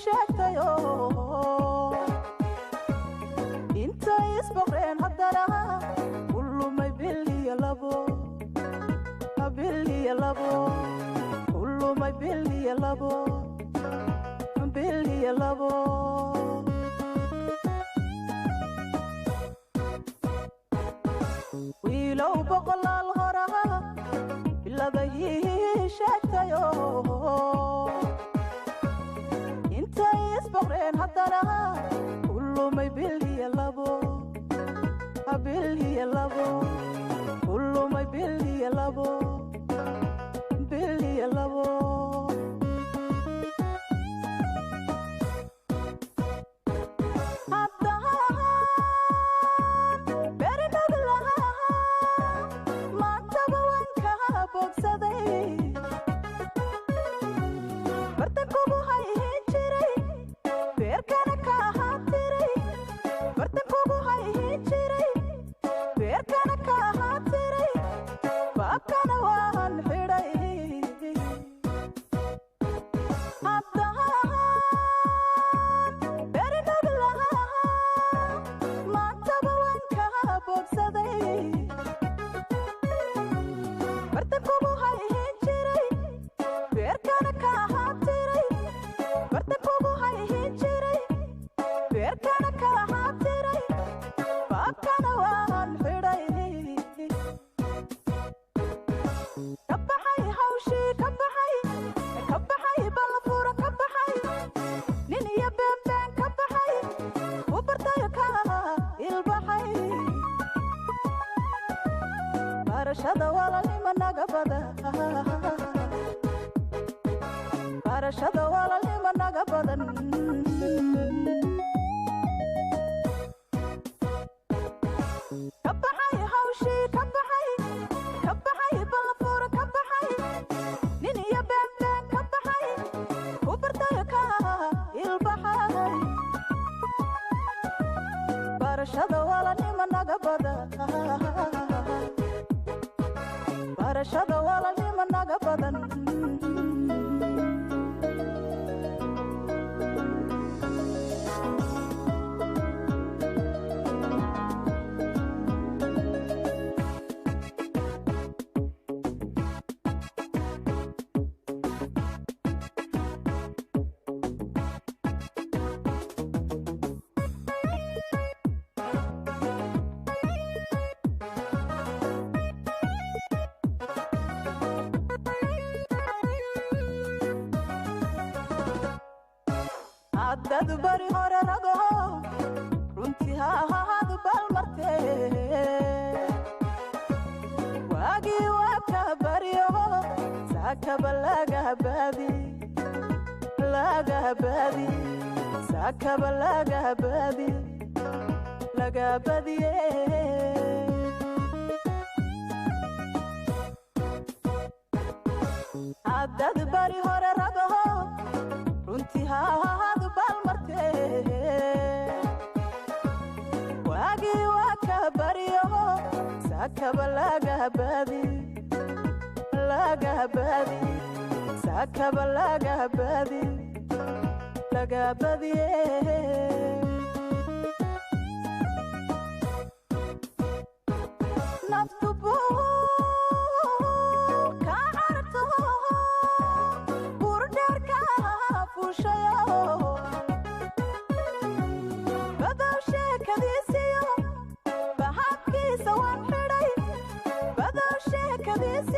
sheegtayo inta isbaqeen haddana kulumay biliya labo kulumay biliya labo wiilow boqolaal horaha biladayii sheegtayo intay isbaqeen haddana kulumay biliya labo kulumay biliya labo barashada wala lima naga badan kabaxay hawshi kabaxay balafura kabaxay nin iyo been kabaxay ku bartayo ka ilbaxay barashada wala lima naga badan barashada wala lima naga badan عدد بري هورا رغو runtii ha ahaado balmarte waagi waabka baryo saakaba laga baadi saakaba laga baadiye عدد بري هورا رغو runtii ha ahaado balmarte waagi waabka baryo saakaba laga baadi saakaba laga baadiye naftu buu ka carto burdheerka fuushayo badow sheekadiisiyo bahabkiisa waan xidhay badow sheekadiisi